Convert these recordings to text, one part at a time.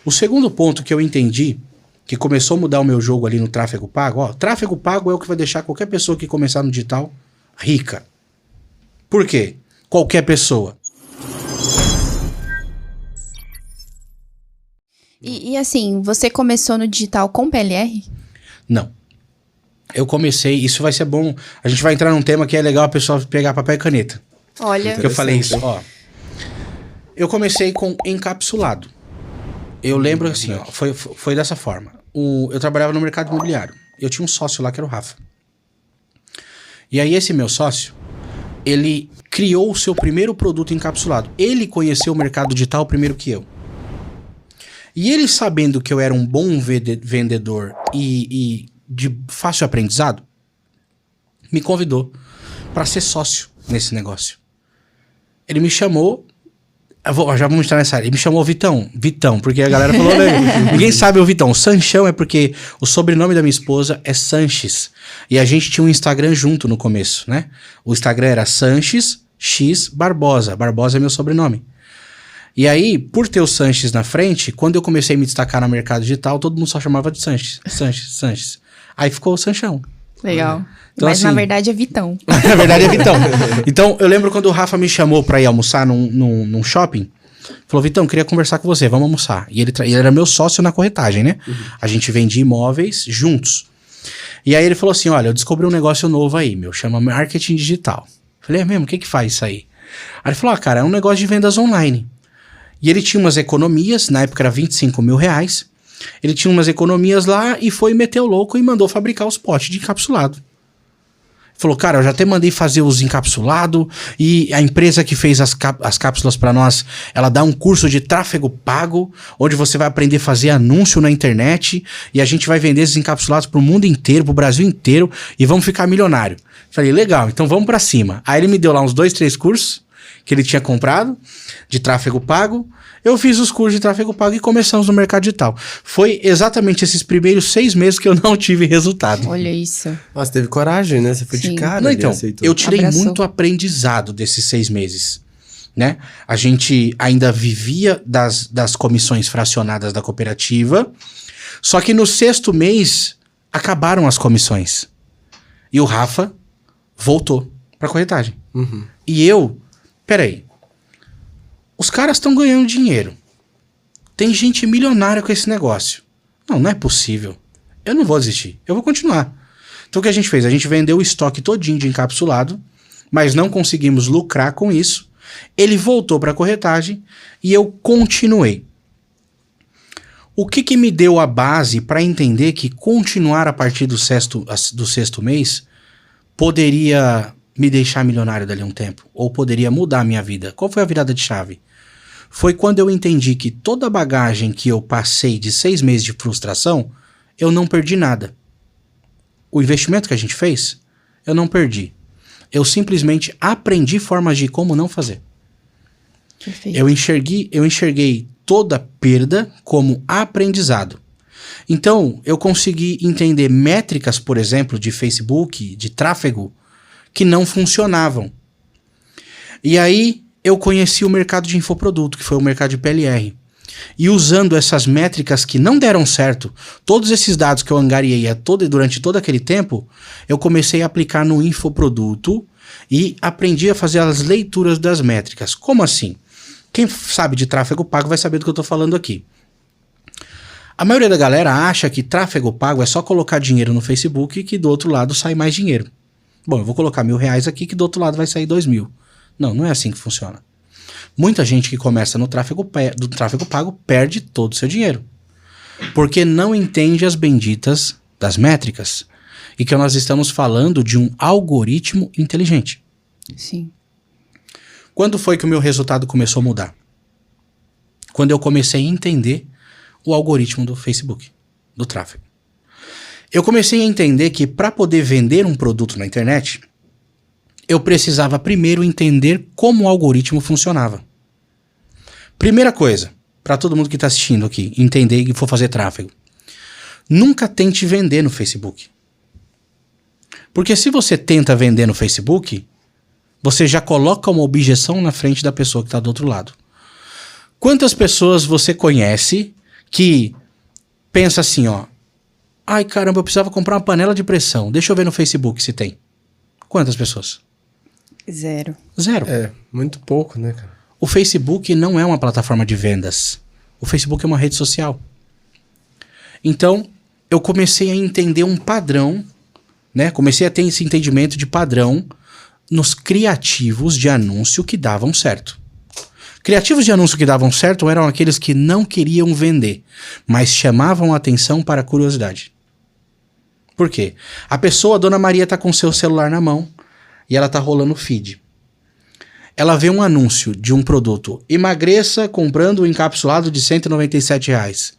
O segundo ponto que eu entendi, que começou a mudar o meu jogo ali no tráfego pago, tráfego pago é o que vai deixar qualquer pessoa que começar no digital rica. Por quê? Qualquer pessoa. E assim, você começou no digital com PLR? Não. Eu comecei, isso vai ser bom, a gente vai entrar num tema que é legal a pessoa pegar papel e caneta. Olha. Que eu falei isso, ó. Eu comecei com encapsulado. Eu lembro assim, ó, foi dessa forma. Eu trabalhava no mercado imobiliário. Eu tinha um sócio lá que era o Rafa. E aí esse meu sócio, ele criou o seu primeiro produto encapsulado. Ele conheceu o mercado digital primeiro que eu. E ele sabendo que eu era um bom vendedor e de fácil aprendizado, me convidou para ser sócio nesse negócio. Ele me chamou, já vamos entrar nessa área, ele me chamou Vitão, porque a galera falou, ninguém sabe o Vitão, o Sanchão é porque o sobrenome da minha esposa é Sanches, e a gente tinha um Instagram junto no começo, né? O Instagram era Sanches X Barbosa, Barbosa é meu sobrenome. E aí, por ter o Sanches na frente, quando eu comecei a me destacar no mercado digital, todo mundo só chamava de Sanches. Aí ficou o Sanchão. Legal. Então, mas assim, na verdade é Vitão. Na verdade é Vitão. Então, eu lembro quando o Rafa me chamou pra ir almoçar num shopping, falou, Vitão, queria conversar com você, vamos almoçar. E ele era meu sócio na corretagem, né? Uhum. A gente vendia imóveis juntos. E aí ele falou assim, olha, eu descobri um negócio novo aí, chama marketing digital. Falei, é mesmo? O que faz isso aí? Aí ele falou, cara, é um negócio de vendas online. E ele tinha umas economias, na época era 25 mil reais. Ele tinha umas economias lá e foi meter o louco e mandou fabricar os potes de encapsulado. Falou, cara, eu já até mandei fazer os encapsulados e a empresa que fez as cápsulas para nós, ela dá um curso de tráfego pago, onde você vai aprender a fazer anúncio na internet e a gente vai vender esses encapsulados pro mundo inteiro, pro Brasil inteiro e vamos ficar milionário. Falei, legal, então vamos para cima. Aí ele me deu lá uns 2, 3 cursos que ele tinha comprado de tráfego pago. Eu fiz os cursos de tráfego pago e começamos no mercado digital. Foi exatamente esses primeiros 6 meses que eu não tive resultado. Olha isso. Nossa, teve coragem, né? Você foi de cara. Não, então, eu tirei muito aprendizado desses 6 meses, né? A gente ainda vivia das comissões fracionadas da cooperativa, só que no 6º mês acabaram as comissões. E o Rafa voltou pra corretagem. Uhum. E eu, peraí, os caras estão ganhando dinheiro. Tem gente milionária com esse negócio. Não é possível. Eu não vou desistir. Eu vou continuar. Então o que a gente fez? A gente vendeu o estoque todinho de encapsulado, mas não conseguimos lucrar com isso. Ele voltou para a corretagem e eu continuei. O que me deu a base para entender que continuar a partir do sexto mês poderia me deixar milionário dali a um tempo? Ou poderia mudar a minha vida? Qual foi a virada de chave? Foi quando eu entendi que toda a bagagem que eu passei de 6 meses de frustração, eu não perdi nada. O investimento que a gente fez, eu não perdi. Eu simplesmente aprendi formas de como não fazer. Perfeito. Eu enxerguei toda perda como aprendizado. Então, eu consegui entender métricas, por exemplo, de Facebook, de tráfego, que não funcionavam. E aí, eu conheci o mercado de infoproduto, que foi o mercado de PLR. E usando essas métricas que não deram certo, todos esses dados que eu angariei durante todo aquele tempo, eu comecei a aplicar no infoproduto e aprendi a fazer as leituras das métricas. Como assim? Quem sabe de tráfego pago vai saber do que eu estou falando aqui. A maioria da galera acha que tráfego pago é só colocar dinheiro no Facebook e que do outro lado sai mais dinheiro. Bom, eu vou colocar R$1.000 aqui que do outro lado vai sair 2.000. Não é assim que funciona. Muita gente que começa no tráfego pago perde todo o seu dinheiro. Porque não entende as benditas das métricas. E que nós estamos falando de um algoritmo inteligente. Sim. Quando foi que o meu resultado começou a mudar? Quando eu comecei a entender o algoritmo do Facebook, do tráfego. Eu comecei a entender que para poder vender um produto na internet, eu precisava primeiro entender como o algoritmo funcionava. Primeira coisa, para todo mundo que está assistindo aqui, entender e for fazer tráfego. Nunca tente vender no Facebook. Porque se você tenta vender no Facebook, você já coloca uma objeção na frente da pessoa que está do outro lado. Quantas pessoas você conhece que pensa assim, ó. Ai, caramba, eu precisava comprar uma panela de pressão. Deixa eu ver no Facebook se tem. Quantas pessoas? 0. É, muito pouco, né, cara? O Facebook não é uma plataforma de vendas. O Facebook é uma rede social. Então, eu comecei a entender um padrão, né? Comecei a ter esse entendimento de padrão nos criativos de anúncio que davam certo. Criativos de anúncio que davam certo eram aqueles que não queriam vender, mas chamavam a atenção para a curiosidade. Por quê? A pessoa, a Dona Maria, tá com seu celular na mão e ela tá rolando o feed. Ela vê um anúncio de um produto, emagreça comprando um encapsulado de R$197.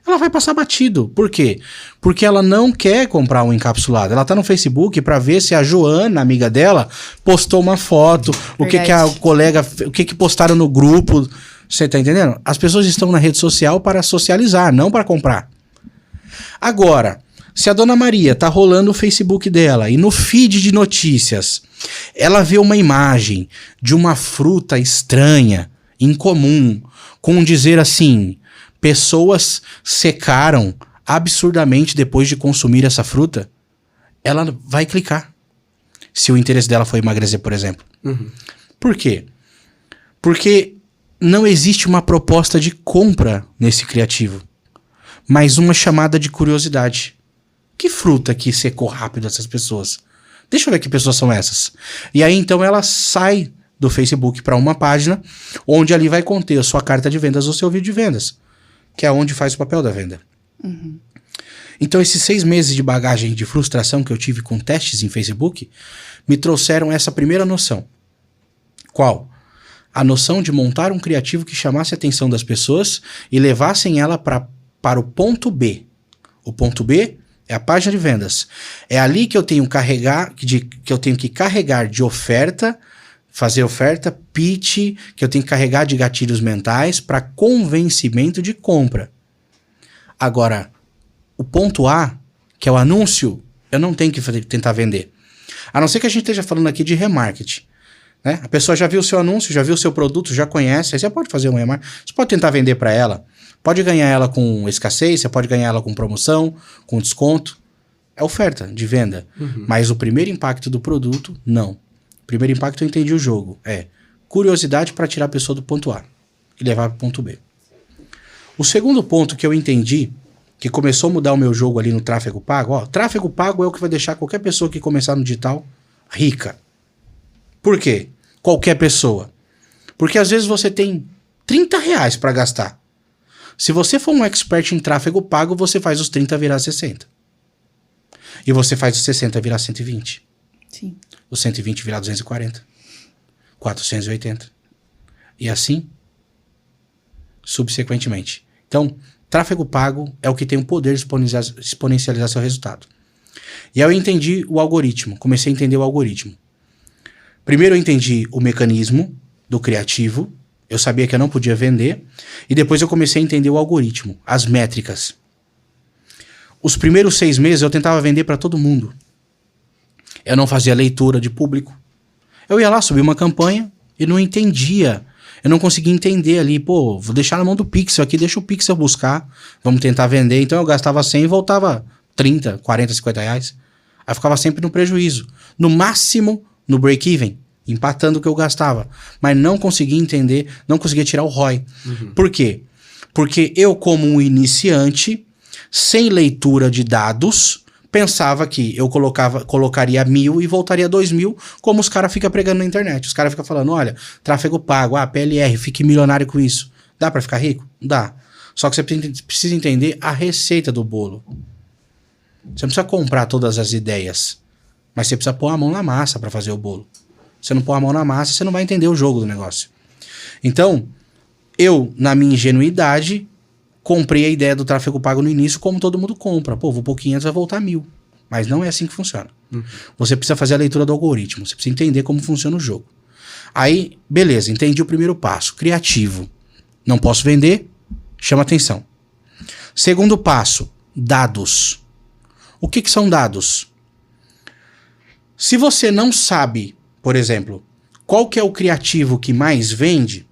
Ela vai passar batido. Por quê? Porque ela não quer comprar um encapsulado. Ela tá no Facebook para ver se a Joana, amiga dela, postou uma foto, o que a colega, o que postaram no grupo. Você tá entendendo? As pessoas estão na rede social para socializar, não para comprar. Agora, se a Dona Maria tá rolando o Facebook dela e no feed de notícias ela vê uma imagem de uma fruta estranha, incomum, com um dizer assim: pessoas secaram absurdamente depois de consumir essa fruta, ela vai clicar. Se o interesse dela for emagrecer, por exemplo. Uhum. Por quê? Porque não existe uma proposta de compra nesse criativo, mas uma chamada de curiosidade. Que fruta que secou rápido essas pessoas? Deixa eu ver que pessoas são essas. E aí então ela sai do Facebook para uma página onde ali vai conter a sua carta de vendas ou seu vídeo de vendas, que é onde faz o papel da venda. Uhum. Então esses 6 meses de bagagem de frustração que eu tive com testes em Facebook me trouxeram essa primeira noção. Qual? A noção de montar um criativo que chamasse a atenção das pessoas e levassem ela para o ponto B. O ponto B é a página de vendas. É ali que eu tenho que carregar de oferta, fazer oferta, pitch, que eu tenho que carregar de gatilhos mentais para convencimento de compra. Agora, o ponto A, que é o anúncio, eu não tenho que tentar vender. A não ser que a gente esteja falando aqui de remarketing. Né? A pessoa já viu o seu anúncio, já viu o seu produto, já conhece, aí você pode fazer um remarketing. Você pode tentar vender para ela. Pode ganhar ela com escassez, você pode ganhar ela com promoção, com desconto. É oferta de venda. Uhum. Mas o primeiro impacto do produto, não. O primeiro impacto eu entendi o jogo. É curiosidade para tirar a pessoa do ponto A e levar para o ponto B. O segundo ponto que eu entendi, que começou a mudar o meu jogo ali no tráfego pago, ó, tráfego pago é o que vai deixar qualquer pessoa que começar no digital rica. Por quê? Qualquer pessoa. Porque às vezes você tem R$30 para gastar. Se você for um expert em tráfego pago, você faz os 30 virar 60. E você faz os 60 virar 120. Sim. Os 120 virar 240. 480. E assim, subsequentemente. Então, tráfego pago é o que tem o poder de exponencializar seu resultado. E aí eu entendi o algoritmo. Comecei a entender o algoritmo. Primeiro eu entendi o mecanismo do criativo. Eu sabia que eu não podia vender. E depois eu comecei a entender o algoritmo, as métricas. Os primeiros 6 meses eu tentava vender para todo mundo. Eu não fazia leitura de público. Eu ia lá, subia uma campanha e não entendia. Eu não conseguia entender ali. Pô, vou deixar na mão do Pixel aqui, deixa o Pixel buscar. Vamos tentar vender. Então eu gastava 100 e voltava 30, 40, 50 reais. Aí eu ficava sempre no prejuízo. No máximo, no break-even. Empatando o que eu gastava. Mas não conseguia entender, não conseguia tirar o ROI. Uhum. Por quê? Porque eu, como um iniciante, sem leitura de dados, pensava que eu colocaria 1.000 e voltaria 2.000, como os caras ficam pregando na internet. Os caras ficam falando, olha, tráfego pago, PLR, fique milionário com isso. Dá pra ficar rico? Dá. Só que você precisa entender a receita do bolo. Você não precisa comprar todas as ideias, mas você precisa pôr a mão na massa para fazer o bolo. Você não pôr a mão na massa, você não vai entender o jogo do negócio. Então, eu, na minha ingenuidade, comprei a ideia do tráfego pago no início como todo mundo compra. Pô, vou pôr 500, vai voltar 1.000. Mas não é assim que funciona. Você precisa fazer a leitura do algoritmo. Você precisa entender como funciona o jogo. Aí, beleza, entendi o primeiro passo. Criativo. Não posso vender, chama atenção. Segundo passo, dados. O que são dados? Se você não sabe, por exemplo, qual que é o criativo que mais vende,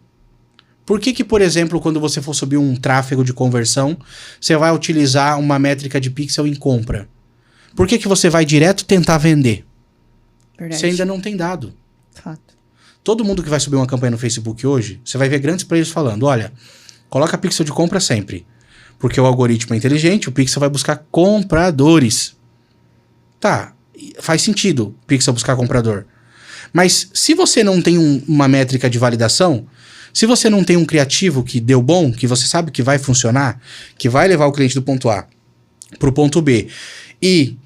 Por que, por exemplo, quando você for subir um tráfego de conversão, você vai utilizar uma métrica de pixel em compra? Por que você vai direto tentar vender? Verdade. Você ainda não tem dado. Fato. Todo mundo que vai subir uma campanha no Facebook hoje, você vai ver grandes players falando, olha, coloca pixel de compra sempre. Porque o algoritmo é inteligente, o pixel vai buscar compradores. Tá, faz sentido o pixel buscar comprador. Mas se você não tem uma métrica de validação, se você não tem um criativo que deu bom, que você sabe que vai funcionar, que vai levar o cliente do ponto A para o ponto B, e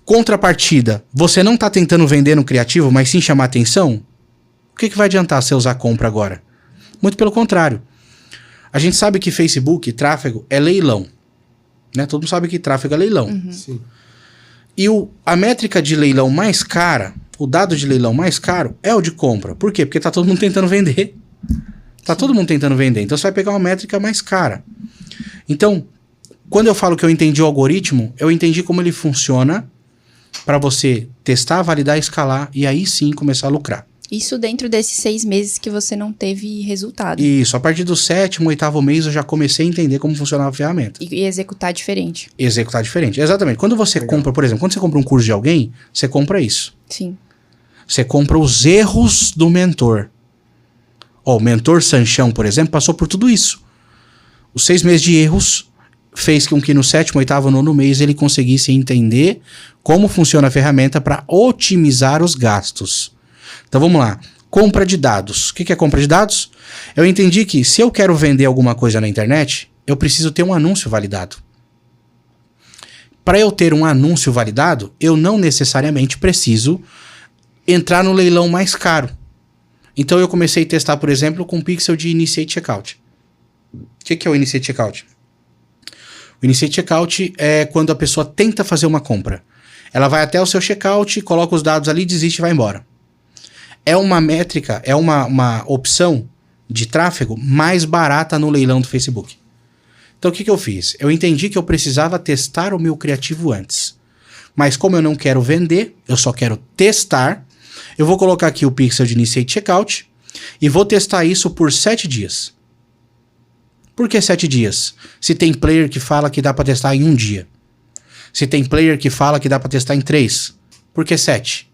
contrapartida, você não está tentando vender no criativo, mas sim chamar atenção, o que vai adiantar você usar compra agora? Muito pelo contrário. A gente sabe que Facebook, tráfego, é leilão. Né? Todo mundo sabe que tráfego é leilão. Sim. E a métrica de leilão mais cara, o dado de leilão mais caro, é o de compra. Por quê? Porque tá todo mundo tentando vender. Tá todo mundo tentando vender. Então você vai pegar uma métrica mais cara. Então, quando eu falo que eu entendi o algoritmo, eu entendi como ele funciona para você testar, validar, escalar e aí sim começar a lucrar. Isso dentro desses 6 meses que você não teve resultado. Isso, a partir do 7º, 8º mês eu já comecei a entender como funcionava a ferramenta. E executar diferente. Executar diferente, exatamente. Quando você compra, por exemplo, quando você compra um curso de alguém, você compra isso. Sim. Você compra os erros do mentor. Ó, o mentor Sanchão, por exemplo, passou por tudo isso. Os 6 meses de erros fez com que no 7º, 8º, 9º mês ele conseguisse entender como funciona a ferramenta para otimizar os gastos. Então vamos lá. Compra de dados. O que é compra de dados? Eu entendi que se eu quero vender alguma coisa na internet, eu preciso ter um anúncio validado. Para eu ter um anúncio validado, eu não necessariamente preciso entrar no leilão mais caro. Então eu comecei a testar, por exemplo, com o pixel de Initiate Checkout. O que é o Initiate Checkout? O Initiate Checkout é quando a pessoa tenta fazer uma compra. Ela vai até o seu checkout, coloca os dados ali, desiste e vai embora. É uma métrica, é uma opção de tráfego mais barata no leilão do Facebook. Então o que eu fiz? Eu entendi que eu precisava testar o meu criativo antes. Mas como eu não quero vender, eu só quero testar, eu vou colocar aqui o pixel de Initiate Checkout e vou testar isso por 7 dias. Por que 7 dias? Se tem player que fala que dá para testar em 1 dia. Se tem player que fala que dá para testar em 3. Por que 7?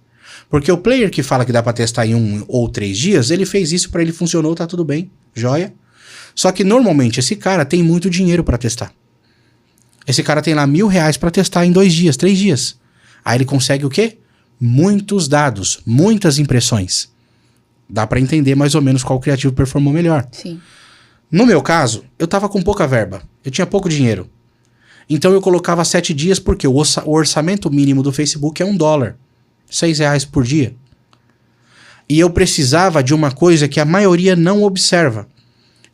Porque o player que fala que dá para testar em 1 ou 3 dias, ele fez isso para ele funcionou, tá tudo bem, joia. Só que normalmente esse cara tem muito dinheiro para testar. Esse cara tem lá R$1.000 para testar em 2 dias, 3 dias. Aí ele consegue o quê? Muitos dados, muitas impressões. Dá para entender mais ou menos qual criativo performou melhor. Sim. No meu caso, eu tava com pouca verba. Eu tinha pouco dinheiro. Então eu colocava 7 dias porque o orçamento mínimo do Facebook é $1. R$6 por dia. E eu precisava de uma coisa que a maioria não observa,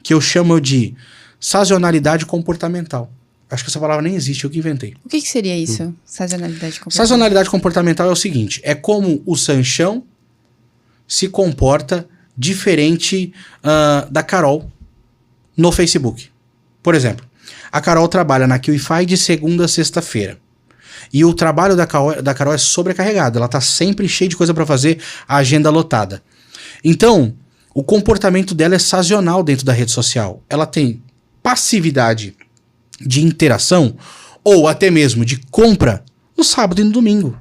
que eu chamo de sazonalidade comportamental. Acho que essa palavra nem existe, eu que inventei. O que seria isso? Sazonalidade comportamental? Sazonalidade comportamental é o seguinte, é como o Sanchão se comporta diferente da Carol no Facebook. Por exemplo, a Carol trabalha na QIFI de segunda a sexta-feira. E o trabalho da Carol é sobrecarregado. Ela tá sempre cheia de coisa para fazer, a agenda lotada. Então, o comportamento dela é sazonal dentro da rede social. Ela tem passividade de interação ou até mesmo de compra no sábado e no domingo.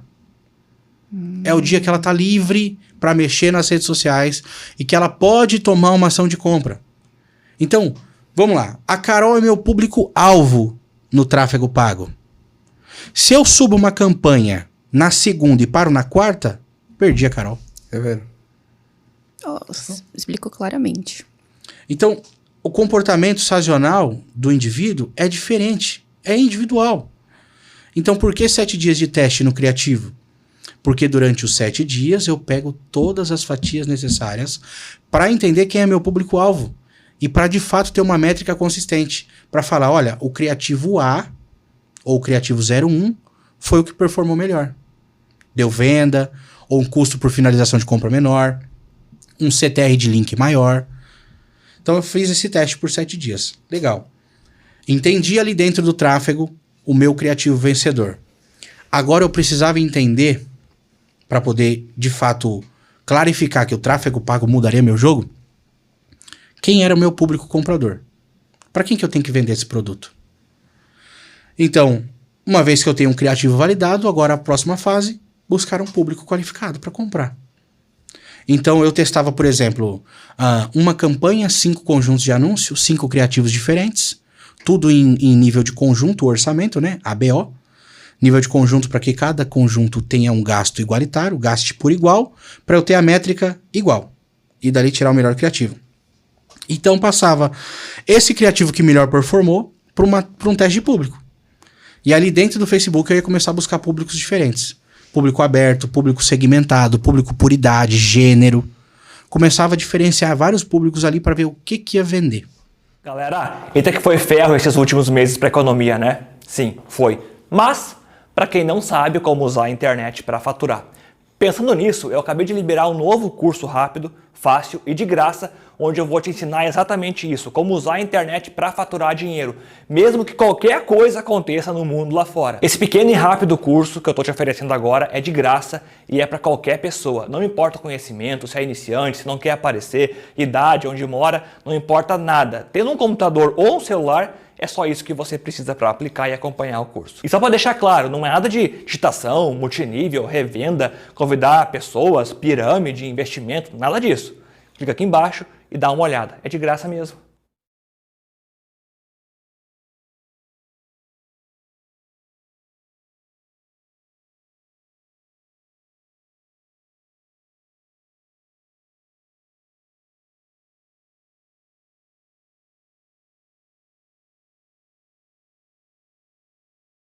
É o dia que ela tá livre para mexer nas redes sociais e que ela pode tomar uma ação de compra. Então, vamos lá. A Carol é meu público-alvo no tráfego pago. Se eu subo uma campanha na segunda e paro na quarta, perdi a Carol. É vendo? Explicou claramente. Então, o comportamento sazonal do indivíduo é diferente. É individual. Então, por que 7 dias de teste no criativo? Porque durante os 7 dias eu pego todas as fatias necessárias para entender quem é meu público-alvo. E para, de fato, ter uma métrica consistente. Para falar, olha, o criativo A ou o criativo 01 foi o que performou melhor. Deu venda, ou um custo por finalização de compra menor, um CTR de link maior. Então eu fiz esse teste por 7 dias. Legal. Entendi ali dentro do tráfego o meu criativo vencedor. Agora eu precisava entender, para poder de fato clarificar que o tráfego pago mudaria meu jogo, quem era o meu público comprador. Para quem que eu tenho que vender esse produto? Então, uma vez que eu tenho um criativo validado, agora a próxima fase, buscar um público qualificado para comprar. Então eu testava, por exemplo, uma campanha, 5 conjuntos de anúncios, 5 criativos diferentes, tudo em nível de conjunto, orçamento, né? ABO. Nível de conjunto para que cada conjunto tenha um gasto igualitário, gaste por igual, para eu ter a métrica igual. E dali tirar o melhor criativo. Então passava esse criativo que melhor performou para um teste de público. E ali dentro do Facebook eu ia começar a buscar públicos diferentes. Público aberto, público segmentado, público por idade, gênero. Começava a diferenciar vários públicos ali para ver o que ia vender. Galera, eita que foi ferro esses últimos meses para a economia, né? Sim, foi. Mas, para quem não sabe como usar a internet para faturar. Pensando nisso, eu acabei de liberar um novo curso rápido, fácil e de graça, onde eu vou te ensinar exatamente isso, como usar a internet para faturar dinheiro, mesmo que qualquer coisa aconteça no mundo lá fora. Esse pequeno e rápido curso que eu estou te oferecendo agora é de graça e é para qualquer pessoa. Não importa o conhecimento, se é iniciante, se não quer aparecer, idade, onde mora, não importa nada. Tendo um computador ou um celular, é só isso que você precisa para aplicar e acompanhar o curso. E só para deixar claro, não é nada de digitação, multinível, revenda, convidar pessoas, pirâmide, investimento, nada disso. Clica aqui embaixo e dá uma olhada. É de graça mesmo.